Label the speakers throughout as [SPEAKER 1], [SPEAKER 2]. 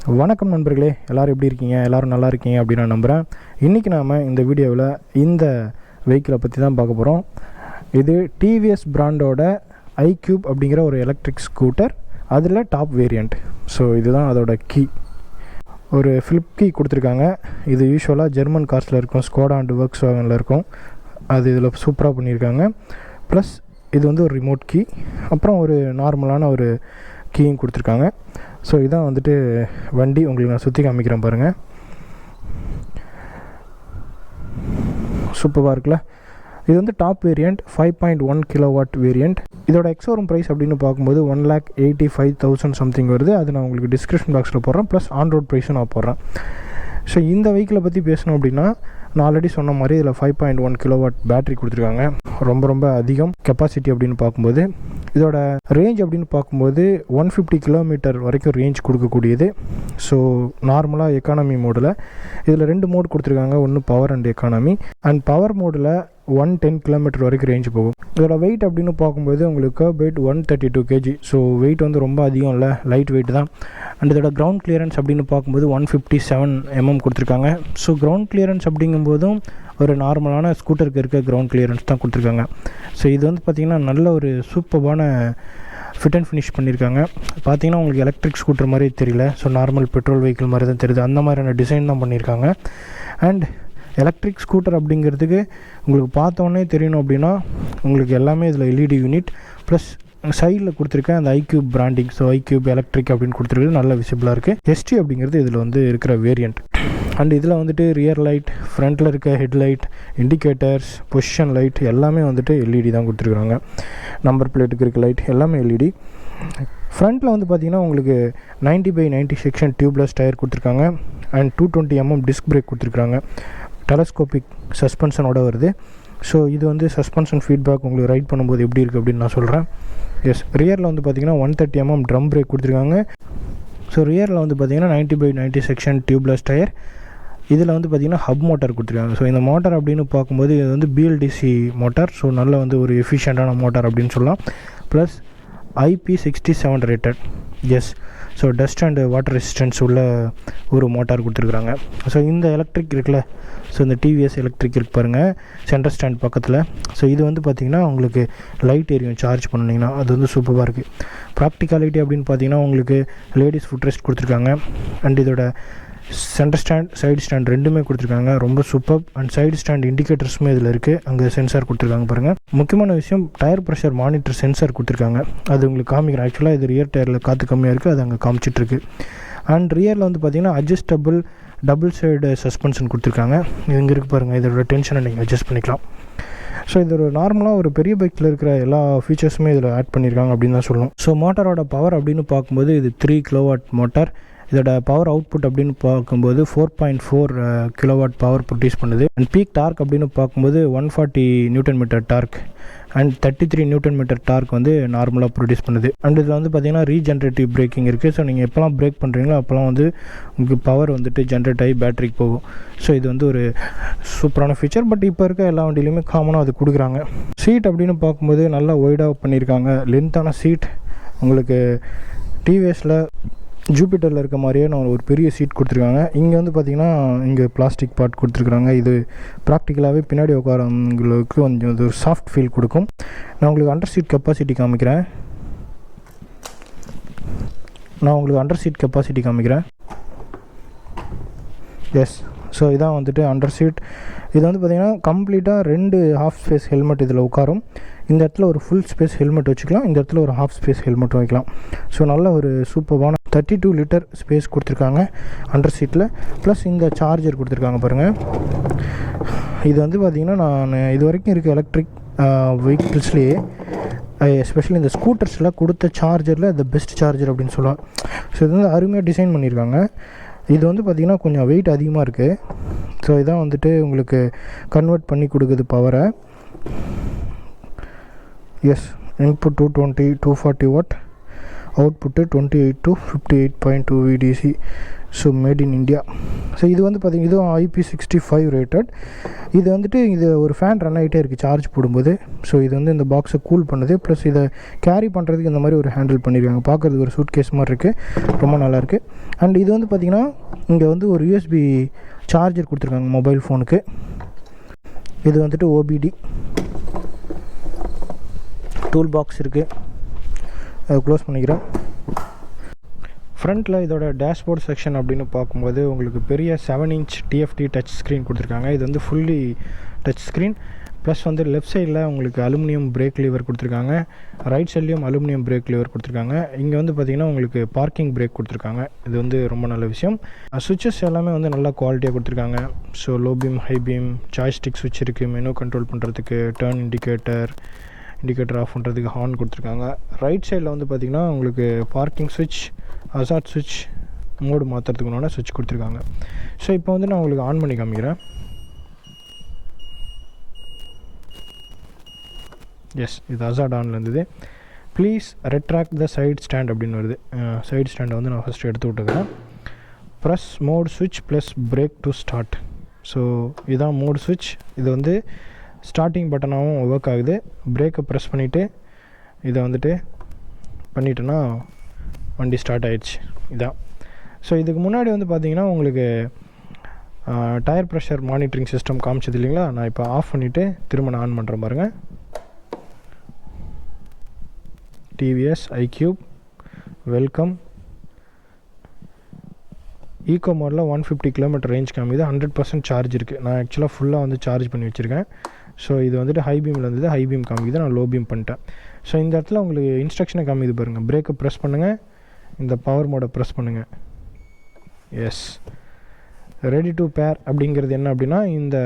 [SPEAKER 1] வணக்கம் நண்பர்களே, எல்லோரும் எப்படி இருக்கீங்க? எல்லோரும் நல்லா இருக்கீங்க அப்படின்னு நான் நம்புகிறேன். இன்றைக்கி நாம் இந்த வீடியோவில் இந்த வெஹிக்கிளை பற்றி தான் பார்க்க போகிறோம். இது டிவிஎஸ் பிராண்டோட iQube அப்படிங்கிற ஒரு எலக்ட்ரிக் ஸ்கூட்டர். அதில் டாப் வேரியண்ட். ஸோ இதுதான் அதோட கீ. ஒரு ஃப்ளிப் கீ கொடுத்துருக்காங்க. இது யூஸ்வலாக ஜெர்மன் கார்ஸில் இருக்கும், ஸ்கோடா அண்ட் ஒர்க்ஸ் வேகனில் இருக்கும். அது இதில் சூப்பராக பண்ணியிருக்காங்க. ப்ளஸ் இது வந்து ஒரு ரிமோட் கீ, அப்புறம் ஒரு நார்மலான ஒரு கீயும் கொடுத்துருக்காங்க. ஸோ இதான் வந்துட்டு வண்டி. உங்களுக்கு நான் சுற்றி காமிக்கிறேன் பாருங்கள். சூப்பராக இருக்குல்ல? இது வந்து டாப் வேரியண்ட் 5.1 கிலோவாட் வேரியண்ட். இதோட எக்ஸோரூம் ப்ரைஸ் அப்படின்னு பார்க்கும்போது 1,85,000 சம்திங் வருது. அது நான் உங்களுக்கு டிஸ்கிரிப்ஷன் பாக்ஸில் போடுறேன். ப்ளஸ் ஆன் ரோட் ப்ரைஸும் நான் போடுறேன். ஸோ இந்த வெஹிக்கிளை பற்றி பேசணும் அப்படின்னா, நான் ஆல்ரெடி சொன்ன மாதிரி இதில் 5.1 கிலோவாட் பேட்டரி கொடுத்துருக்காங்க. ரொம்ப அதிகம் கெப்பாசிட்டி அப்படின்னு பார்க்கும்போது. இதோட ரேஞ்ச் அப்படின்னு பார்க்கும்போது 150 கிலோமீட்டர் வரைக்கும் ரேஞ்ச் கொடுக்கக்கூடியது. ஸோ நார்மலாக எக்கானமி மோடில் இதில் 2 மோட் கொடுத்துருக்காங்க. ஒன்று power and economy. And power மோடில் 110 கிலோமீட்டர் வரைக்கும் ரேஞ்ச் போகும். இதோட வெயிட் அப்படின்னு பார்க்கும்போது உங்களுக்கு வெயிட் 132 kg. ஸோ வெயிட் வந்து ரொம்ப அதிகம் இல்லை, லைட் வெயிட் தான். அண்ட் இதோட கிரவுண்ட் கிளியரன்ஸ் அப்படின்னு பார்க்கும்போது 157 mm கொடுத்துருக்காங்க. ஸோ கிரவுண்ட் கிளியரன்ஸ் அப்படிங்கும்போதும் ஒரு நார்மலான ஸ்கூட்டருக்கு இருக்க கிரவுண்ட் கிளியரன்ஸ் தான் கொடுத்துருக்காங்க. ஸோ இது வந்து பார்த்திங்கன்னா நல்ல ஒரு சூப்பரான ஃபிட் அண்ட் ஃபினிஷ் பண்ணியிருக்காங்க. பார்த்தீங்கன்னா உங்களுக்கு எலக்ட்ரிக் ஸ்கூட்டர் மாதிரி தெரியல. ஸோ நார்மல் பெட்ரோல் வெஹிக்கிள் மாதிரி தான் தெரியுது. அந்த மாதிரியான டிசைன் தான் பண்ணியிருக்காங்க. அண்ட் எலக்ட்ரிக் ஸ்கூட்டர் அப்படிங்கிறதுக்கு உங்களுக்கு பார்த்தோன்னே தெரியணும் அப்படின்னா, உங்களுக்கு எல்லாமே இதில் எல்இடி யூனிட் ப்ளஸ் சைடில் கொடுத்துருக்கேன் அந்த iQube branding. So iQube electric அப்படின்னு கொடுத்துருக்குது நல்ல விசிபிளாக இருக்குது. ST அப்படிங்கிறது இதில் வந்து இருக்கிற வேரியண்ட். அண்ட் இதில் வந்துட்டு ரியர் லைட், ஃப்ரண்ட்டில் இருக்க ஹெட்லைட், இண்டிகேட்டர்ஸ், பொசிஷன் லைட் எல்லாமே வந்துட்டு எல்இடி தான் கொடுத்துருக்குறாங்க. நம்பர் பிளேட்டுக்கு இருக்க லைட் எல்லாமே எல்இடி. ஃப்ரண்ட்டில் வந்து பார்த்திங்கன்னா உங்களுக்கு 90/90 செக்ஷன் டியூப்லெஸ் டயர் கொடுத்துருக்காங்க. அண்ட் 220 mm டிஸ்க் பிரேக் கொடுத்துருக்காங்க. டெலஸ்கோபிக் சஸ்பென்ஷனோட வருது. ஸோ இது வந்து சஸ்பென்ஷன் ஃபீட்பேக் உங்களுக்கு ரைட் பண்ணும்போது எப்படி இருக்குது அப்படின்னு நான் சொல்கிறேன். எஸ், ரியரில் வந்து பார்த்திங்கன்னா 130 mm ட்ரம் பிரேக் கொடுத்துருக்காங்க. ஸோ ரியரில் வந்து பார்த்திங்கன்னா 90/90 செக்ஷன் டியூப்லெஸ் டயர். இதில் வந்து பார்த்திங்கன்னா ஹப் மோட்டார் கொடுத்துருக்காங்க. ஸோ இந்த மோட்டார் அப்படின்னு பார்க்கும்போது இது வந்து BLDC மோட்டார். ஸோ நல்ல வந்து ஒரு எஃபிஷியண்ட்டான மோட்டார் அப்படின்னு சொல்லலாம். Plus IP67 rated. Yes, so dust and water resistance உள்ள ஒரு மோட்டார் கொடுத்துருக்குறாங்க. ஸோ இந்த எலக்ட்ரிக் இருக்குல்ல, ஸோ இந்த டிவிஎஸ் எலக்ட்ரிக் இருக்கு பாருங்கள் சென்டர் ஸ்டாண்ட் பக்கத்தில். ஸோ இது வந்து பார்த்திங்கன்னா உங்களுக்கு லைட் எரியும் சார்ஜ் பண்ணிங்கன்னா. அது வந்து சூப்பராக இருக்குது. ப்ராக்டிகாலிட்டி அப்படின்னு பார்த்திங்கன்னா உங்களுக்கு லேடிஸ் ஃபுட் ரெஸ்ட் கொடுத்துருக்காங்க. அண்ட் இதோட சென்டர் ஸ்டாண்ட், சைடு ஸ்டாண்ட் ரெண்டுமே கொடுத்துருக்காங்க. ரொம்ப சூப்பர். அண்ட் சைடு ஸ்டாண்ட் இண்டிகேட்டர்ஸுமே இதில் இருக்குது. அங்கே சென்சார் கொடுத்துருக்காங்க பாருங்கள். முக்கியமான விஷயம் டயர் ப்ரெஷர் மானிட்டர் சென்சார் கொடுத்துருக்காங்க. அது உங்களுக்கு காமிக்கிறேன். ஆக்சுவலாக இது ரியர் டயரில் காற்று கம்மியாக இருக்குது, அது அங்கே காமிச்சிட்ருக்கு. அண்ட் ரியரில் வந்து பார்த்திங்கன்னா அட்ஜஸ்டபிள் டபுள் சைடு சஸ்பென்ஷன் கொடுத்துருக்காங்க. இங்கே இருக்குது பாருங்கள். இதோட டென்ஷனை நீங்கள் அட்ஜஸ்ட் பண்ணிக்கலாம். ஸோ இது ஒரு நார்மலாக ஒரு பெரிய பைக்கில் இருக்கிற எல்லா ஃபீச்சர்ஸுமே இதில் ஆட் பண்ணியிருக்காங்க அப்படின்னு தான் சொல்லணும். ஸோ மோட்டாரோட பவர் அப்படின்னு பார்க்கும்போது இது 3 கிலோவாட் மோட்டார். இதோட பவர் அவுட்புட் அப்படின்னு பார்க்கும்போது 4.4 கிலோவாட் பவர் ப்ரொடியூஸ் பண்ணுது. அண்ட் பீக் டார்க் அப்படின்னு பார்க்கும்போது 140 Nm torque and 33 Nm torque வந்து நார்மலாக ப்ரொடியூஸ் பண்ணுது. அண்ட் இதில் வந்து பார்த்திங்கன்னா ரீஜென்ரேட்டிவ் பிரேக்கிங் இருக்குது. ஸோ நீங்கள் எப்போலாம் பிரேக் பண்ணுறீங்களோ அப்போலாம் வந்து உங்களுக்கு பவர் வந்துட்டு ஜென்ரேட் ஆகி பேட்டரிக்கு போகும். ஸோ இது வந்து ஒரு சூப்பரான ஃபீச்சர். பட் இப்போ இருக்க எல்லா வண்டியிலையுமே காமனாக அது கொடுக்குறாங்க. சீட் அப்படின்னு பார்க்கும்போது நல்லா ஒய்டாக பண்ணியிருக்காங்க. லென்த்தான சீட். உங்களுக்கு டிவிஎஸில் ஜூபிட்டரில் இருக்க மாதிரியே நான் ஒரு பெரிய சீட் கொடுத்துருக்காங்க. இங்கே வந்து பார்த்திங்கன்னா இங்கே பிளாஸ்டிக் பார்ட் கொடுத்துருக்குறாங்க. இது ப்ராக்டிக்கலாகவே பின்னாடி உட்காரவங்களுக்கு கொஞ்சம் ஒரு சாஃப்ட் ஃபீல் கொடுக்கும். நான் உங்களுக்கு அண்டர் சீட் கெப்பாசிட்டி காமிக்கிறேன். எஸ், ஸோ இதான் வந்துட்டு அண்டர் சீட். இது வந்து பார்த்திங்கன்னா கம்ப்ளீட்டாக 2 ஹாஃப் ஸ்பேஸ் ஹெல்மெட் இதில் உட்காரும். இந்த இடத்துல ஒரு ஃபுல் ஸ்பேஸ் ஹெல்மெட் வச்சுக்கலாம், இந்த இடத்துல ஒரு ஹாஃப் ஸ்பேஸ் ஹெல்மெட் வைக்கலாம். ஸோ நல்ல ஒரு சூப்பரான 32 லிட்டர் ஸ்பேஸ் கொடுத்துருக்காங்க அண்டர் சீட்டில். ப்ளஸ் இந்த சார்ஜர் கொடுத்துருக்காங்க பாருங்கள். இது வந்து பார்த்திங்கன்னா நான் இது வரைக்கும் இருக்க எலக்ட்ரிக் வெஹிக்கிள்ஸ்லேயே எஸ்பெஷலி இந்த ஸ்கூட்டர்ஸில் கொடுத்த சார்ஜரில் த பெஸ்ட் சார்ஜர் அப்படின்னு சொல்லலாம். ஸோ இது வந்து அருமையாக டிசைன் பண்ணியிருக்காங்க. இது வந்து பார்த்திங்கன்னா கொஞ்சம் வெயிட் அதிகமாக இருக்குது. ஸோ இதான் வந்துட்டு உங்களுக்கு கன்வெர்ட் பண்ணி கொடுக்குது பவரை. Yes, input 220 240 watt, output 28 to 58.2 VDC. So made in India. So இது வந்து பார்த்திங்கன்னா இதுவும் IP65 ரேட்டட். இது வந்துட்டு இது ஒரு ஃபேன் ரன் ஆகிட்டே இருக்குது சார்ஜ் போடும்போது. ஸோ இது வந்து இந்த பாக்ஸை கூல் பண்ணுது. ப்ளஸ் இதை கேரி பண்ணுறதுக்கு இந்த மாதிரி ஒரு ஹேண்டில் பண்ணியிருக்காங்க. பார்க்குறதுக்கு ஒரு சூட் கேஸ் மாதிரி இருக்குது, ரொம்ப நல்லாயிருக்கு. அண்ட் இது வந்து பார்த்திங்கன்னா இங்கே வந்து ஒரு USB சார்ஜர் கொடுத்துருக்காங்க மொபைல் ஃபோனுக்கு. இது வந்துட்டு OBD டூல் பாக்ஸ் இருக்குது. அதை க்ளோஸ் பண்ணிக்கிறேன். ஃப்ரண்ட்டில் இதோட டேஷ்போர்ட் செக்ஷன் அப்படின்னு பார்க்கும்போது உங்களுக்கு பெரிய 7 inch TFT டச் ஸ்க்ரீன் கொடுத்துருக்காங்க. இது வந்து ஃபுல்லி டச் ஸ்க்ரீன். ப்ளஸ் வந்து லெஃப்ட் சைடில் உங்களுக்கு அலுமினியம் பிரேக் லீவர் கொடுத்துருக்காங்க, ரைட் சைட்லேயும் அலுமினியம் பிரேக் லீவர் கொடுத்துருக்காங்க. இங்கே வந்து பார்த்திங்கன்னா உங்களுக்கு பார்க்கிங் பிரேக் கொடுத்துருக்காங்க. இது வந்து ரொம்ப நல்ல விஷயம். சுவிட்சஸ் எல்லாமே வந்து நல்லா குவாலிட்டியாக கொடுத்துருக்காங்க. So low beam, high beam, joystick சுவிட்ச் இருக்குது, மெனு கண்ட்ரோல் பண்ணுறதுக்கு, டர்ன் இண்டிகேட்டர் ஆஃப் பண்ணுறதுக்கு ஹார்ன் கொடுத்துருக்காங்க. ரைட் சைடில் வந்து பார்த்திங்கன்னா உங்களுக்கு பார்க்கிங் சுவிட்ச், ஹசார்ட் சுவிட்ச், மோடு மாற்றுறதுக்குனால சுவிட்ச் கொடுத்துருக்காங்க. ஸோ இப்போ வந்து நான் உங்களுக்கு ஆன் பண்ணி காமிக்கிறேன். எஸ், இது ஹசார்ட் ஆனில் இருந்தது. Please retract the side stand அப்படின்னு வருது. சைட் ஸ்டாண்டை வந்து நான் ஃபஸ்ட்டு எடுத்து விட்டுக்கிறேன். ப்ரெஸ் மோட் சுவிட்ச் plus break to start. So இதுதான் மோட் சுவிட்ச். இது வந்து ஸ்டார்டிங் பட்டனாகவும் ஒர்க் ஆகுது. பிரேக்கை ப்ரெஸ் பண்ணிவிட்டு இதை வந்துட்டு பண்ணிட்டேன்னா வண்டி ஸ்டார்ட் ஆகிடுச்சு. இதான். ஸோ இதுக்கு முன்னாடி வந்து பார்த்திங்கன்னா உங்களுக்கு டயர் ப்ரெஷர் மானிட்டரிங் சிஸ்டம் காமிச்சது இல்லைங்களா. நான் இப்போ ஆஃப் பண்ணிவிட்டு திரும்ப நான் ஆன் பண்ணுறேன் பாருங்கள். TVS iQube welcome. ஈகோ மோடில் 150 km ரேஞ்ச் காமிது. 100% சார்ஜ் இருக்குது. நான் ஆக்சுவலாக ஃபுல்லாக வந்து சார்ஜ் பண்ணி வச்சுருக்கேன். ஸோ இது வந்துட்டு ஹை பீமில் இருந்தது, ஹை பீம் காமிக்குது, நான் லோ பீம் பண்ணிட்டேன். ஸோ இந்த இடத்துல உங்களுக்கு இன்ஸ்ட்ரக்ஷனை காமிக்குது பாருங்கள். பிரேக்கை ப்ரெஸ் பண்ணுங்கள், இந்த பவர் மோடை ப்ரெஸ் பண்ணுங்கள். எஸ், ரெடி டு பேர் அப்படிங்கிறது என்ன அப்படின்னா, இந்த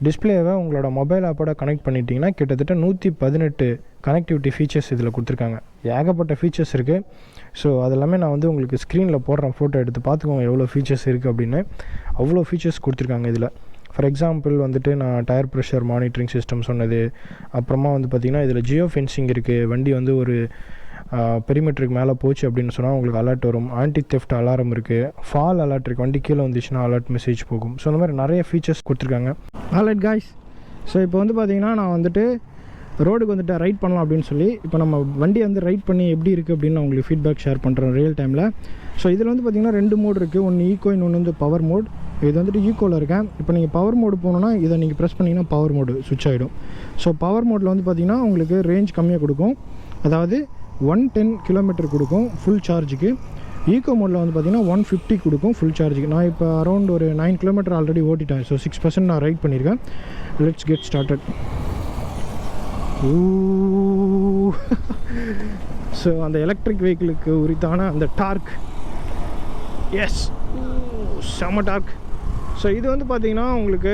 [SPEAKER 1] டிஸ்பிளேவை உங்களோட மொபைல் ஆப்போட கனெக்ட் பண்ணிட்டீங்கன்னா கிட்டத்தட்ட 118 கனெக்டிவிட்டி ஃபீச்சர்ஸ் இதில் கொடுத்துருக்காங்க. ஏகப்பட்ட ஃபீச்சர்ஸ் இருக்குது. ஸோ அதெல்லாமே நான் வந்து உங்களுக்கு ஸ்க்ரீனில் போடுறேன், ஃபோட்டோ எடுத்து பார்த்துக்கோங்க எவ்வளோ ஃபீச்சர்ஸ் இருக்குது அப்படின்னு. அவ்வளோ ஃபீச்சர்ஸ் கொடுத்துருக்காங்க இதில். ஃபார் எக்ஸாம்பிள் வந்துட்டு நான் டயர் ப்ரெஷர் மானிட்டரிங் சிஸ்டம் சொன்னது. அப்புறமா வந்து பார்த்திங்கன்னா இதில் ஜியோ ஃபென்சிங் இருக்குது. வண்டி வந்து ஒரு பெரிமீட்டருக்கு மேலே போச்சு அப்படின்னு சொன்னால் உங்களுக்கு அலர்ட் வரும். ஆன்டி தெஃப்ட் அலாரம் இருக்குது. ஃபால் அலர்ட் இருக்குது. வண்டி கீழே வந்துச்சுன்னா அலர்ட் மெசேஜ் போகும். ஸோ அந்த மாதிரி நிறைய ஃபீச்சர்ஸ் கொடுத்துருக்காங்க. ஆல்ரைட் காய்ஸ், ஸோ இப்போ வந்து பார்த்திங்கன்னா நான் வந்துட்டு ரோடுக்கு வந்துட்டு ரைட் பண்ணலாம் அப்படின்னு சொல்லி இப்போ நம்ம வண்டியை வந்து ரைட் பண்ணி எப்படி இருக்குது அப்படின்னு நான் உங்களுக்கு ஃபீட்பேக் ஷேர் பண்ணுறேன் ரியல் டைமில். ஸோ இதில் வந்து பார்த்திங்கன்னா 2 மோட் இருக்குது. ஒன்று ஈகோ, இன்னொன்று வந்து பவர் மோட். இது வந்துட்டு ஈகோவில் இருக்கேன். இப்போ நீங்கள் பவர் மோடு போகணுன்னா இதை நீங்கள் ப்ரெஸ் பண்ணிங்கன்னா பவர் மோடு சுவிட்ச் ஆகிடும். ஸோ பவர் மோடில் வந்து பார்த்திங்கன்னா உங்களுக்கு ரேஞ்ச் கம்மியாக கொடுக்கும். அதாவது 110 km கொடுக்கும் ஃபுல் சார்ஜுக்கு. ஈகோ மோடில் வந்து பார்த்திங்கன்னா 150 கொடுக்கும் ஃபுல் சார்ஜுக்கு. நான் இப்போ அரௌண்ட் ஒரு 9 km ஆல்ரெடி ஓட்டிட்டேன். ஸோ 6% நான் ரைட் பண்ணியிருக்கேன். Let's get started. ஸோ அந்த எலக்ட்ரிக் வெஹிக்கிளுக்கு உரித்தான அந்த டார்க், எஸ், செம டார்க். ஸோ இது வந்து பார்த்திங்கன்னா உங்களுக்கு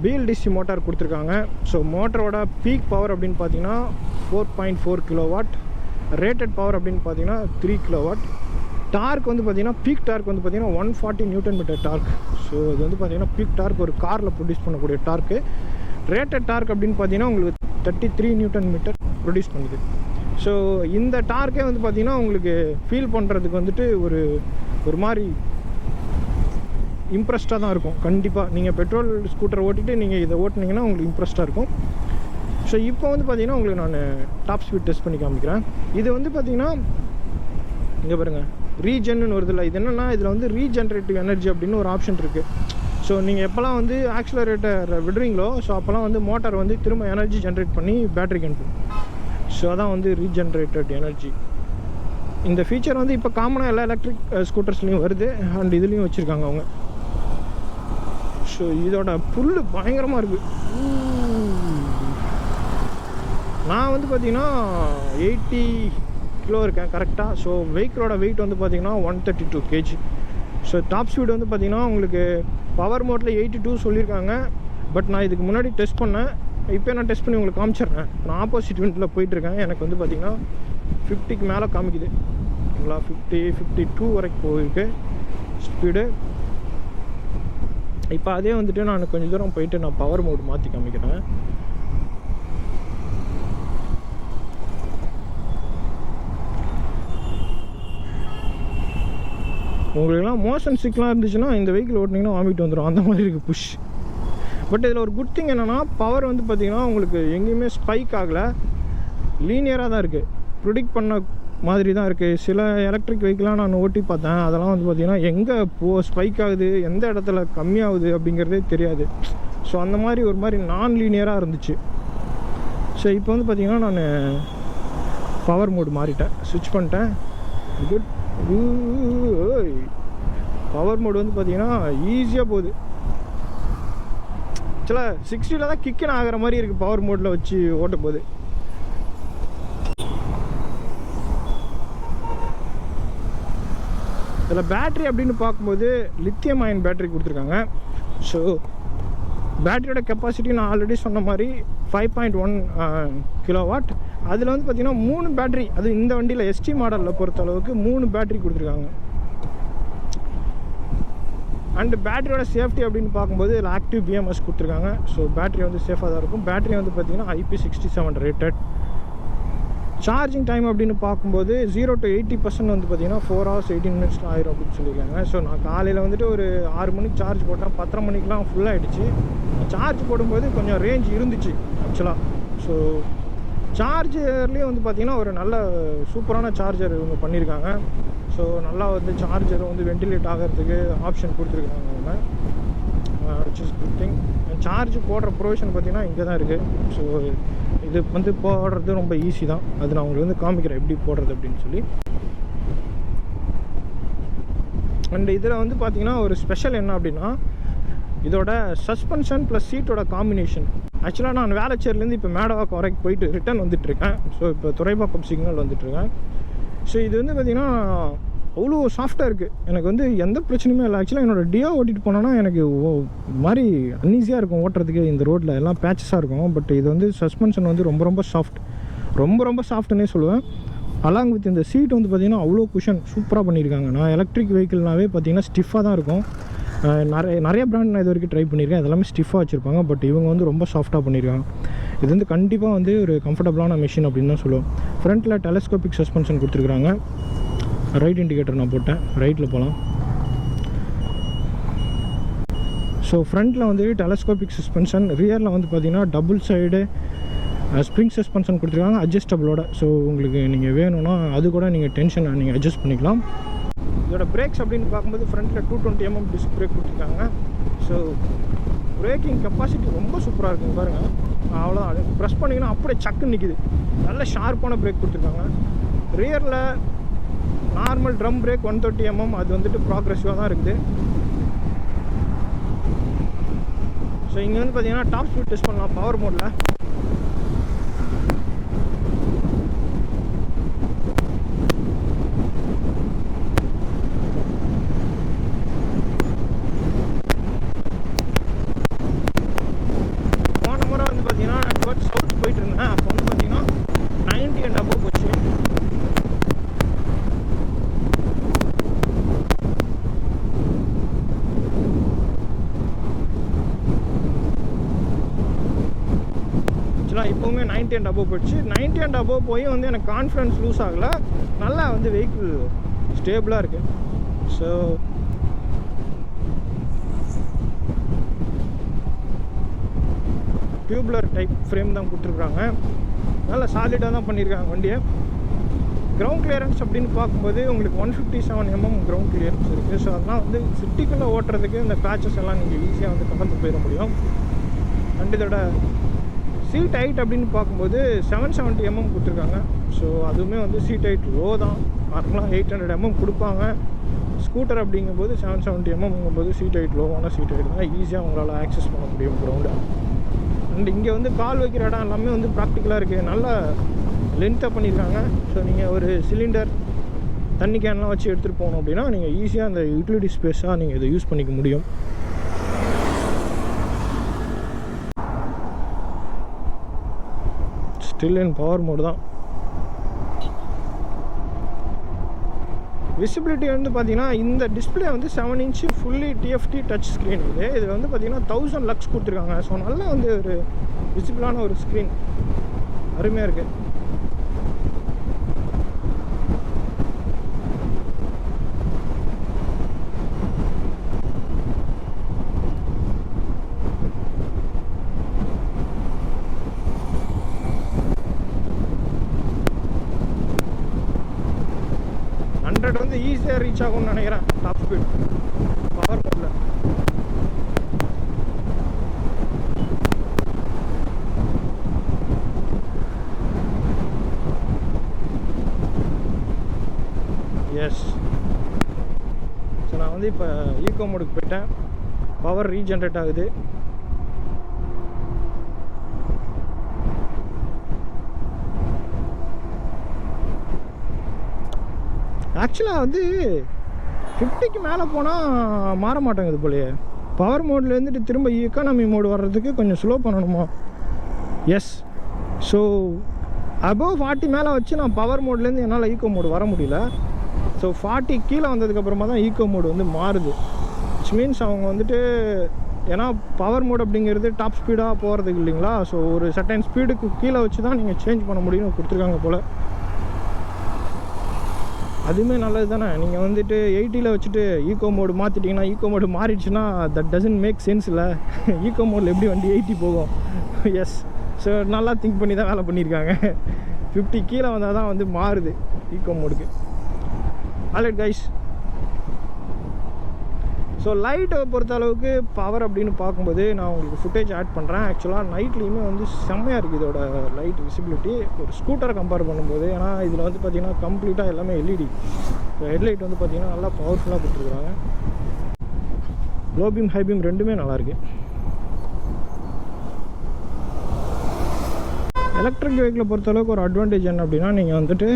[SPEAKER 1] BLDC மோட்டார் கொடுத்துருக்காங்க. ஸோ மோட்டரோட பீக் பவர் அப்படின்னு பார்த்தீங்கன்னா 4.4 kW. ரேட்டட் பவர் அப்படின்னு பார்த்தீங்கன்னா 3 kW. டார்க் வந்து பார்த்திங்கன்னா பீக் டார்க் வந்து பார்த்திங்கன்னா 140 Nm டார்க். ஸோ இது வந்து பார்த்திங்கன்னா பீக் டார்க் ஒரு காரில் ப்ரொடியூஸ் பண்ணக்கூடிய டார்க்கு. ரேட்டட் டார்க் அப்படின்னு பார்த்தீங்கன்னா உங்களுக்கு 33 Nm ப்ரொடியூஸ் பண்ணுது. ஸோ இந்த டார்க்கே வந்து பார்த்திங்கன்னா உங்களுக்கு ஃபீல் பண்ணுறதுக்கு வந்துட்டு ஒரு மாதிரி இம்ப்ரெஸ்டாக தான் இருக்கும். கண்டிப்பாக நீங்கள் பெட்ரோல் ஸ்கூட்டர் ஓட்டிட்டு நீங்கள் இதை ஓட்டினீங்கன்னா உங்களுக்கு இம்ப்ரெஸ்டாக இருக்கும். ஸோ இப்போ வந்து பார்த்திங்கன்னா உங்களுக்கு நான் டாப் ஸ்பீட் டெஸ்ட் பண்ணி காமிக்கிறேன். இது வந்து பார்த்திங்கன்னா இங்கே பாருங்கள், ரீஜென்னு வருதில்ல. இது என்னென்னா இதில் வந்து ரீஜென்ரேட்டிவ் எனர்ஜி அப்படின்னு ஒரு ஆப்ஷன் இருக்குது. ஸோ நீங்கள் எப்போல்லாம் வந்து ஆக்சிலரேட்டர் விடுறீங்களோ ஸோ அப்போல்லாம் வந்து மோட்டார் வந்து திரும்ப எனர்ஜி ஜென்ரேட் பண்ணி பேட்டரிக்கு அனுப்பும். ஸோ அதான் வந்து ரீஜென்ரேட்டட் எனர்ஜி. இந்த ஃபீச்சர் வந்து இப்போ காமனாக எல்லா எலக்ட்ரிக் ஸ்கூட்டர்ஸ்லேயும் வருது. அண்ட் இதுலேயும் வச்சுருக்காங்க அவங்க. ஸோ இதோட புல் பயங்கரமாக இருக்குது. நான் வந்து பார்த்திங்கன்னா 80 கிலோ இருக்கேன் கரெக்டாக. ஸோ வெஹிக்கிளோட வெயிட் வந்து பார்த்திங்கன்னா 132 kg. ஸோ டாப் ஸ்பீடு வந்து பார்த்திங்கன்னா உங்களுக்கு பவர் மோட்டில் 82 சொல்லியிருக்காங்க. பட் நான் இதுக்கு முன்னாடி டெஸ்ட் பண்ணேன். இப்போ நான் டெஸ்ட் பண்ணி உங்களுக்கு காமிச்சிடுறேன். நான் ஆப்போசிட் விண்டில் போயிட்டுருக்கேன். எனக்கு வந்து பார்த்திங்கன்னா 50க்கு மேலே காமிக்குது. ஓகேங்களா, 52 வரைக்கும் போயிருக்கு ஸ்பீடு. இப்போ அதே வந்துட்டு நான் கொஞ்சம் தூரம் போயிட்டு நான் பவர் மோடு மாற்றி காமிக்கிறேன். உங்களுக்குலாம் மோஷன் சிக்லாம் இருந்துச்சுன்னா இந்த வெஹிக்கிள் ஓட்டினீங்கன்னா வாமிட் வந்துடும், அந்த மாதிரி இருக்குது புஷ். பட் இதில் ஒரு குட் திங் என்னென்னா பவர் வந்து பார்த்திங்கன்னா உங்களுக்கு எங்கேயுமே ஸ்பைக் ஆகலை, லீனியராக தான் இருக்குது, ப்ரிடிக்ட் பண்ண மாதிரி தான் இருக்குது. சில எலக்ட்ரிக் வெஹிக்கிளாக நான் ஓட்டி பார்த்தேன், அதெல்லாம் வந்து பார்த்திங்கன்னா எங்கே ஸ்பைக் ஆகுது, எந்த இடத்துல கம்மியாகுது அப்படிங்கிறதே தெரியாது. ஸோ அந்த மாதிரி ஒரு மாதிரி நான் லீனியராக இருந்துச்சு. ஸோ இப்போ வந்து பார்த்திங்கன்னா நான் பவர் மோடு மாறிட்டேன், ஸ்விட்ச் பண்ணிட்டேன். குட். பவர் மோடு வந்து பார்த்திங்கன்னா ஈஸியாக போகுது. ஆக்சுவலாக 60ல் தான் கிக்கன் ஆகிற மாதிரி இருக்குது பவர் மோடில் வச்சு ஓட்ட போகுது. இதில் பேட்ரி அப்படின்னு பார்க்கும்போது லித்தியம் அயன் பேட்ரி கொடுத்துருக்காங்க. ஸோ பேட்டரியோட கெப்பாசிட்டி நான் ஆல்ரெடி சொன்ன மாதிரி 5.1 கிலோவாட். அதில் வந்து பார்த்திங்கன்னா 3 பேட்ரி, அது இந்த வண்டியில் எஸ்டி மாடலில் பொறுத்த அளவுக்கு 3 பேட்ரி கொடுத்துருக்காங்க. அண்டு பேட்டரியோட சேஃப்டி அப்படின்னு பார்க்கும்போது இதில் ஆக்டிவ் பிஎம்எஸ் கொடுத்துருக்காங்க. ஸோ பேட்டரி வந்து சேஃபாக தான் இருக்கும். பேட்டரி வந்து பார்த்திங்கன்னா IP67 ரேட்டட். சார்ஜிங் டைம் அப்படின்னு பார்க்கும்போது 0 to 80% வந்து பார்த்திங்கன்னா 4 hours 18 minutes ஆயிரும் அப்படின்னு சொல்லியிருக்காங்க. ஸோ நான் காலையில் வந்துட்டு ஒரு 6 மணிக்கு சார்ஜ் போட்டேன், 10:30 மணிக்கெலாம் ஃபுல்லாகிடுச்சு. சார்ஜ் போடும்போது கொஞ்சம் ரேஞ்ச் இருந்துச்சு ஆக்சுவலாக. ஸோ சார்ஜர்லேயே வந்து பார்த்திங்கன்னா ஒரு நல்ல சூப்பரான சார்ஜர் இவங்க பண்ணியிருக்காங்க. ஸோ நல்லா வந்து சார்ஜரை வந்து வெண்டிலேட் ஆகிறதுக்கு ஆப்ஷன் கொடுத்துருக்காங்க அவங்க, which is good thing. Charge போடுற ப்ரொவிஷன் பார்த்திங்கன்னா இங்கே தான் இருக்குது. ஸோ இது வந்து போடுறது ரொம்ப ஈஸி தான், அது நான் உங்களுக்கு வந்து காமிக்கிறேன் எப்படி போடுறது அப்படின்னு சொல்லி. அண்ட் இதில் வந்து பார்த்திங்கன்னா ஒரு ஸ்பெஷல் என்ன அப்படின்னா இதோட சஸ்பென்ஷன் ப்ளஸ் சீட்டோட காம்பினேஷன். ஆக்சுவலாக நான் வேளச்சேரிலேருந்து இப்போ மேடவாக்கம் வரைக்கும் போயிட்டு ரிட்டர்ன் வந்துட்டுருக்கேன். ஸோ இப்போ துறைப்பாக்கம் சிக்னல் வந்துட்டுருக்கேன். ஸோ இது வந்து பார்த்திங்கன்னா அவ்வளோ சாஃப்டாக இருக்குது, எனக்கு வந்து எந்த பிரச்சனையுமே இல்லை. ஆக்சுவலாக என்னோடய டியோ ஓட்டிகிட்டு போனோன்னா எனக்கு மாதிரி அன்ஈஸியாக இருக்கும் ஓட்டுறதுக்கு, இந்த ரோட்டில் எல்லாம் பேச்சஸாக இருக்கும். பட் இது வந்து சஸ்பென்ஷன் வந்து ரொம்ப ரொம்ப சாஃப்ட், ரொம்ப சாஃப்ட்டுன்னே சொல்லுவேன். அலாங் வித் இந்த சீட் வந்து பார்த்திங்கன்னா அவ்வளோ குஷன் சூப்பராக பண்ணியிருக்காங்க. நான் எலக்ட்ரிக் வெஹிக்கிள்னாவே பார்த்திங்கன்னா ஸ்டிஃபாக தான் இருக்கும். நிறைய பிராண்ட் நான் இது வரைக்கும் ட்ரை பண்ணியிருக்கேன், அதெல்லாமே ஸ்டிஃபாக வச்சுருப்பாங்க. பட் இவங்க வந்து ரொம்ப சாஃப்டாக பண்ணியிருக்காங்க. இது வந்து கண்டிப்பாக வந்து ஒரு கம்ஃபர்டபுளான மிஷின் அப்படின்னு தான் சொல்லுவோம். ஃப்ரண்ட்டில் டெலஸ்கோபிக் சஸ்பென்ஷன் கொடுத்துருக்குறாங்க. ரைட் இண்டிகேட்டர் நான் போட்டேன், ரைட்டில் போகலாம். ஸோ ஃப்ரண்ட்டில் வந்து டெலஸ்கோபிக் சஸ்பென்ஷன், ரியரில் வந்து பார்த்திங்கன்னா டபுள் சைடு ஸ்ப்ரிங் சஸ்பென்ஷன் கொடுத்துருக்காங்க அட்ஜஸ்டபிளோட. ஸோ உங்களுக்கு நீங்கள் வேணும்னா அது கூட நீங்கள் டென்ஷன் நீங்கள் அட்ஜஸ்ட் பண்ணிக்கலாம். இதோட பிரேக்ஸ் அப்படின்னு பார்க்கும்போது ஃப்ரண்ட்டில் 220 mm டிஸ்க் பிரேக் கொடுத்துருக்காங்க. ஸோ பிரேக்கிங் கெப்பாசிட்டி ரொம்ப சூப்பராக இருக்குங்க பாருங்கள். அவ்வளோ ப்ரெஸ் பண்ணிங்கன்னா அப்படியே சக்குன்னு நிற்கிது, நல்ல ஷார்ப்பான பிரேக் கொடுத்துருக்காங்க. ரியரில் நார்மல் ட்ரம் பிரேக் 130 mm, அது வந்துட்டு ப்ராக்ரெசிவாக தான் இருக்குது. ஸோ இங்கே வந்து பார்த்தீங்கன்னா டாப் ஸ்பீட் டெஸ்ட் பண்ணலாம் பவர் மோடில். போன முறை வந்து பார்த்தீங்கன்னா நான் டுவர்ட்ஸ் சவுத் போயிட்டு இருந்தேன், அப்போ வந்து பார்த்தீங்கன்னா 90 and above போச்சு. இப்போவுமே 90 and above போயிடுச்சு. 90 and above போய் வந்து எனக்கு கான்ஃபிடன்ஸ் லூஸ் ஆகலை, நல்லா வந்து வெஹிக்கிள் ஸ்டேபிளாக இருக்குது. ஸோ டியூப்லர் டைப் ஃப்ரேம் தான் கொடுத்துருக்குறாங்க, நல்லா சாலிடாக தான் பண்ணியிருக்காங்க வண்டியை. கிரவுண்ட் கிளியரன்ஸ் அப்படின்னு பார்க்கும்போது உங்களுக்கு 157 mm கிரவுண்ட் கிளியரன்ஸ் இருக்குது. ஸோ அதெல்லாம் வந்து சிட்டிக்குள்ளே ஓட்டுறதுக்கு இந்த பேச்சஸ் எல்லாம் நீங்கள் ஈஸியாக வந்து கடந்து போயிட முடியும். அண்ட் இதோட சீட் ஹைட் அப்படின்னு பார்க்கும்போது 770 mm கொடுத்துருக்காங்க. ஸோ அதுவுமே வந்து சீட் ஹைட் லோ தான், நார்மலாக 800 mm கொடுப்பாங்க. ஸ்கூட்டர் அப்படிங்கும்போது 770 mm சீட் ஹைட் லோவான சீட் ஹைட் தான், ஈஸியாக உங்களால் ஆக்சஸ் பண்ண முடியும் கிரவுண்டு. அண்ட் இங்கே வந்து கால் வைக்கிற இடம் எல்லாமே வந்து ப்ராக்டிக்கலாக இருக்குது, நல்லா லென்த்தாக பண்ணியிருக்காங்க. ஸோ நீங்கள் ஒரு சிலிண்டர் தண்ணி கேன்லாம் வச்சு எடுத்துகிட்டு போகணும் அப்படின்னா நீங்கள் ஈஸியாக அந்த யூட்டிலிட்டி ஸ்பேஸாக நீங்கள் இதை யூஸ் பண்ணிக்க முடியும். ஸ்டில் இன் பவர் மோடு தான். விசிபிலிட்டி வந்து பார்த்தீங்கன்னா இந்த டிஸ்பிளே வந்து 7 inch fully TFT touch screen. இது வந்து பார்த்தீங்கன்னா 1000 lux கொடுத்துருக்காங்க. ஸோ நல்லா வந்து ஒரு விசிபிளான ஒரு ஸ்க்ரீன், அருமையாக இருக்குது. ரீச் ஆகும்னு நினைக்கிறேன் டாப் ஸ்பீட் பவர் மோடில். எஸ். ஸோ நான் வந்து இப்போ ஈகோ மோடுக்கு போயிட்டேன். பவர் ரீஜென்ரேட் ஆகுது. ஆக்சுவலாக வந்து 50க்கு மேலே போனால் மாற மாட்டேங்குது போலையே. பவர் மோடில் இருந்துட்டு திரும்ப எக்கானமி மோடு வர்றதுக்கு கொஞ்சம் ஸ்லோ பண்ணணுமா? எஸ். ஸோ அபவ் 40 மேலே வச்சு நான் பவர் மோட்லேருந்து என்னால் ஈகோ மோடு வர முடியல. ஸோ 40 கீழே வந்ததுக்கப்புறமா தான் ஈகோ மோடு வந்து மாறுது. விச் மீன்ஸ் அவங்க வந்துட்டு, ஏன்னா பவர் மோட் அப்படிங்கிறது டாப் ஸ்பீடாக போகிறதுக்கு இல்லைங்களா. ஸோ ஒரு சர்டைன் ஸ்பீடுக்கு கீழே வச்சு தான் நீங்கள் சேஞ்ச் பண்ண முடியும்னு கொடுத்துருக்காங்க போல். அதுவுமே நல்லது தானே. நீங்கள் வந்துட்டு 80ல் வச்சுட்டு ஈகோ மோடு மாற்றிட்டிங்கன்னா, ஈகோ மோடு மாறிடுச்சுன்னா தட் டசன்ட் மேக் சென்ஸ் இல்லை. ஈகோ மோடில் எப்படி வண்டி 80 போகும்? எஸ். ஸோ நல்லா திங்க் பண்ணி தான் வேலை பண்ணியிருக்காங்க. 50 கீழே வந்தால் தான் வந்து மாறுது ஈகோ மோடுக்கு. Alright guys. ஸோ லைட்டை பொறுத்த அளவுக்கு பவர் அப்படின்னு பார்க்கும்போது நான் உங்களுக்கு ஃபுட்டேஜ் ஆட் பண்ணுறேன். ஆக்சுவலாக நைட்லேயுமே வந்து செம்மையாக இருக்குது இதோட லைட் விசிபிலிட்டி ஒரு ஸ்கூட்டரை கம்பேர் பண்ணும்போது. ஏன்னா இதில் வந்து பார்த்திங்கன்னா கம்ப்ளீட்டாக எல்லாமே எல்இடி. ஸோ ஹெட்லைட் வந்து பார்த்திங்கன்னா நல்லா பவர்ஃபுல்லாக கொடுத்துருக்குறாங்க. லோ பீம் ஹை பீம் ரெண்டுமே நல்லாயிருக்கு. எலக்ட்ரிக் வெஹிக்கிளை பொறுத்தளவுக்கு ஒரு அட்வான்டேஜ் என்ன அப்படின்னா, நீங்கள் வந்துட்டு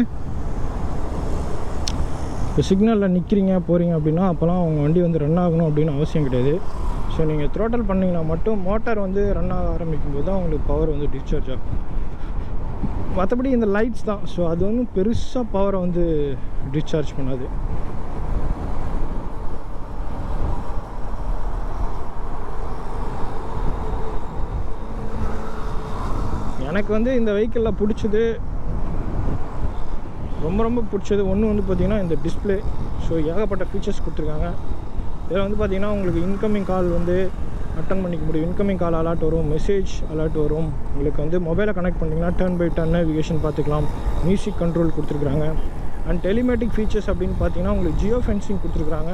[SPEAKER 1] இப்போ சிக்னலில் நிற்கிறீங்க போகிறீங்க அப்படின்னா அப்போலாம் அவங்க வண்டி வந்து ரன் ஆகணும் அப்படின்னு அவசியம் கிடையாது. ஸோ நீங்கள் த்ரோட்டல் பண்ணிங்கன்னா மட்டும் மோட்டார் வந்து ரன் ஆக ஆரம்பிக்கும் போது தான் உங்களுக்கு பவர் வந்து டிஸ்சார்ஜ் ஆகும். மற்றபடி இந்த லைட்ஸ் தான். ஸோ அது வந்து பெருசாக பவரை வந்து டிஸ்சார்ஜ் பண்ணாது. எனக்கு வந்து இந்த வெஹிக்கிளில் பிடிச்சது, ரொம்ப பிடிச்சது ஒன்று வந்து பார்த்திங்கன்னா இந்த டிஸ்பிளே. ஸோ ஏகப்பட்ட ஃபீச்சர்ஸ் கொடுத்துருக்காங்க. இதில் வந்து பார்த்திங்கன்னா உங்களுக்கு இன்கமிங் கால் வந்து அட்டன் பண்ணிக்க முடியும். இன்கமிங் கால் அலர்ட் வரும், மெசேஜ் அலர்ட் வரும். உங்களுக்கு வந்து மொபைலை கனெக்ட் பண்ணிங்கன்னா டர்ன் பை டர்ன் நேவிகேஷன் பார்த்துக்கலாம். மியூசிக் கண்ட்ரோல் கொடுத்துருக்குறாங்க. அண்ட் டெலிமேட்டிக் ஃபீச்சர்ஸ் அப்படின்னு பார்த்தீங்கன்னா உங்களுக்கு ஜியோ ஃபென்சிங் கொடுத்துருக்குறாங்க.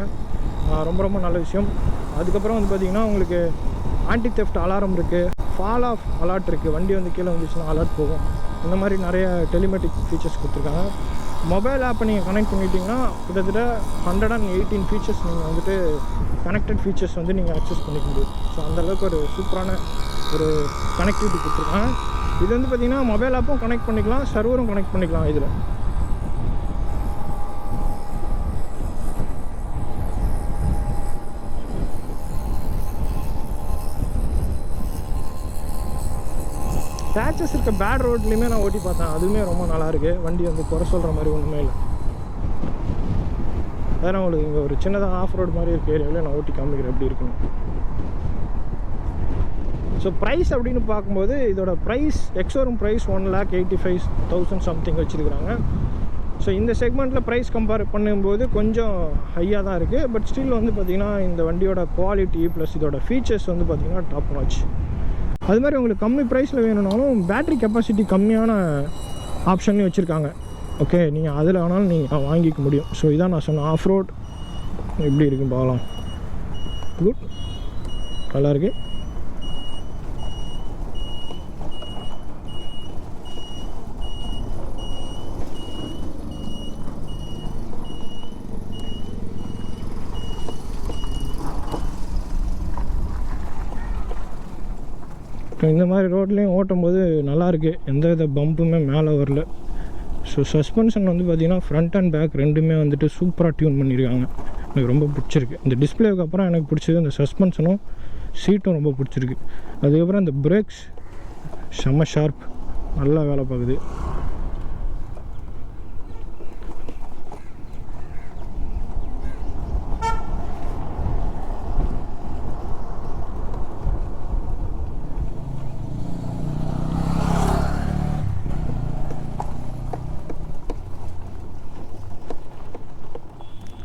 [SPEAKER 1] ரொம்ப நல்ல விஷயம். அதுக்கப்புறம் வந்து பார்த்திங்கன்னா உங்களுக்கு ஆன்டி தெஃப்ட் அலாரம் இருக்குது, ஃபால் ஆஃப் அலர்ட் இருக்குது. வண்டி வந்து கீழே வந்துச்சுன்னா அலர்ட் போகும். இந்த மாதிரி நிறைய டெலிமேட்டிக் ஃபீச்சர்ஸ் கொடுத்துருக்காங்க. மொபைல் ஆப்பை நீங்கள் கனெக்ட் பண்ணிட்டீங்கன்னா கிட்டத்தட்ட 118 ஃபீச்சர்ஸ் நீங்கள் வந்துட்டு கனெக்டட் ஃபீச்சர்ஸ் வந்து நீங்கள் அக்சஸ் பண்ணிக்க முடியும். ஸோ அந்தளவுக்கு ஒரு சூப்பரான ஒரு கனெக்டிவிட்டி கொடுத்துருக்காங்க. இது வந்து பார்த்திங்கன்னா மொபைல் ஆப்பும் கனெக்ட் பண்ணிக்கலாம், சர்வரும் கனெக்ட் பண்ணிக்கலாம். இதில் பேச்சஸ் இருக்க பேட் ரோட்லேயுமே நான் ஓட்டி பார்த்தேன். அதுவுமே ரொம்ப நல்லாயிருக்கு. வண்டி வந்து குறை சொல்கிற மாதிரி ஒன்றுமே இல்லை. வேறு உங்களுக்கு இங்கே ஒரு சின்னதாக ஆஃப் ரோடு மாதிரி இருக்க ஏரியாவில் நான் ஓட்டி காமிக்கிறேன் எப்படி இருக்குன்னு. ஸோ ப்ரைஸ் அப்படின்னு பார்க்கும்போது இதோட ப்ரைஸ் எக்ஸோரூம் ப்ரைஸ் 1,85,000 சம்திங் வச்சுருக்குறாங்க. ஸோ இந்த செக்மெண்ட்டில் ப்ரைஸ் கம்பேர் பண்ணும்போது கொஞ்சம் ஹையாக தான் இருக்குது. பட் ஸ்டில் வந்து பார்த்திங்கன்னா இந்த வண்டியோட குவாலிட்டி ப்ளஸ் இதோட ஃபீச்சர்ஸ் வந்து பார்த்திங்கன்னா டாப் நாச். அது மாதிரி உங்களுக்கு கம்மி ப்ரைஸில் வேணும்னாலும் பேட்ரி கெப்பாசிட்டி கம்மியான ஆப்ஷன்லையும் வச்சுருக்காங்க. ஓகே, நீங்கள் அதில் வேணாலும் நீங்கள் வாங்கிக்க முடியும். ஸோ இதான் நான் சொன்னேன். ஆஃப் ரோட் எப்படி இருக்குன்னு பார்க்கலாம். குட், நல்லாயிருக்கு. இந்த மாதிரி ரோட்லேயும் ஓட்டும்போது நல்லாயிருக்கு. எந்த வித பம்புமே மேலே வரல. ஸோ சஸ்பென்ஷன் வந்து பார்த்திங்கன்னா ஃப்ரண்ட் அண்ட் பேக் ரெண்டுமே வந்துட்டு சூப்பராக டியூன் பண்ணியிருக்காங்க. எனக்கு ரொம்ப பிடிச்சிருக்கு. இந்த டிஸ்பிளேவுக்கு அப்புறம் எனக்கு பிடிச்சது இந்த சஸ்பென்ஷனும் சீட்டும் ரொம்ப பிடிச்சிருக்கு. அதுக்கப்புறம் இந்த பிரேக்ஸ் செம்ம ஷார்ப், நல்லா வேலை பார்க்குது.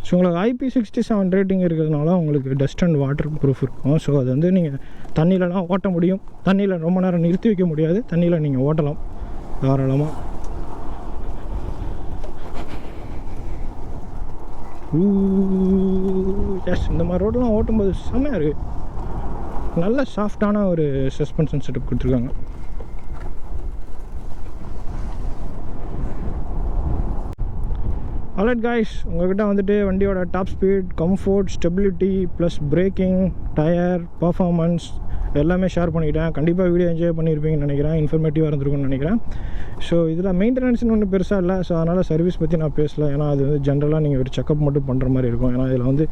[SPEAKER 1] ஸோ உங்களுக்கு IP67 ரேட்டிங் இருக்கிறதுனால உங்களுக்கு டஸ்ட் அண்ட் வாட்டர் ப்ரூஃப் இருக்கும். ஸோ அது வந்து நீங்கள் தண்ணியிலலாம் ஓட்ட முடியும். தண்ணியில் ரொம்ப நேரம் நிறுத்தி வைக்க முடியாது, தண்ணியில் நீங்கள் ஓட்டலாம் தாராளமாக. எஸ், இந்த மாதிரி ரோடெலாம் ஓட்டும்போது செம்மையாக இருக்குது. நல்ல சாஃப்டான ஒரு சஸ்பென்ஷன் செட்டப் கொடுத்துருக்காங்க. ஆல்ரைட் காய்ஸ், உங்கள்கிட்ட வந்துட்டு வண்டியோட top speed, comfort, stability plus braking, tyre, performance எல்லாமே ஷேர் பண்ணிக்கிட்டேன். கண்டிப்பாக வீடியோ என்ஜாய் பண்ணியிருப்பீங்கன்னு நினைக்கிறேன். இன்ஃபர்மேட்டிவாக இருந்திருக்கும்னு நினைக்கிறேன். ஸோ இதில் மெயின்டெனன்ஸ்னு ஒன்றும் பெருசாக இல்லை. ஸோ அதனால் சர்வீஸ் பற்றி நான் பேசலை. ஏன்னா அது வந்து ஜென்ரலாக நீங்கள் ஒரு செக்கப் மட்டும் பண்ணுற மாதிரி இருக்கும். ஏன்னா இதில் வந்து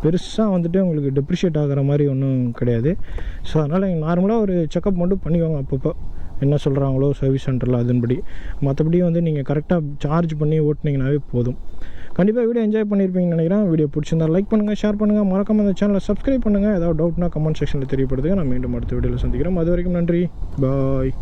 [SPEAKER 1] பெருசாக வந்துட்டு உங்களுக்கு டெப்ரிஷியேட் ஆகிற மாதிரி ஒன்றும் கிடையாது. ஸோ அதனால் நீங்கள் நார்மலாக ஒரு செக்கப் மட்டும் பண்ணிக்கோங்க அப்பப்போ, என்ன சொல்கிறாங்களோ சர்வீஸ் சென்டரில் அதன்படி. மற்றபடி வந்து நீங்கள் கரெக்டாக சார்ஜ் பண்ணி ஓட்டினீங்கன்னாவே போதும். கண்டிப்பாக வீடியோ என்ஜாய் பண்ணியிருப்பீங்கன்னு நினைக்கிறேன். வீடியோ பிடிச்சிருந்தா லைக் பண்ணுங்கள், ஷேர் பண்ணுங்கள், மறக்காம இந்த சேனலை சப்ஸ்கிரைப் பண்ணுங்கள். ஏதாவது டவுட்னா கமெண்ட் செக்ஷனில் தெரியப்படுத்துங்க. நான் மீண்டும் அடுத்த வீடியோவில் சந்திக்கிறேன். அது வரைக்கும் நன்றி, பாய்.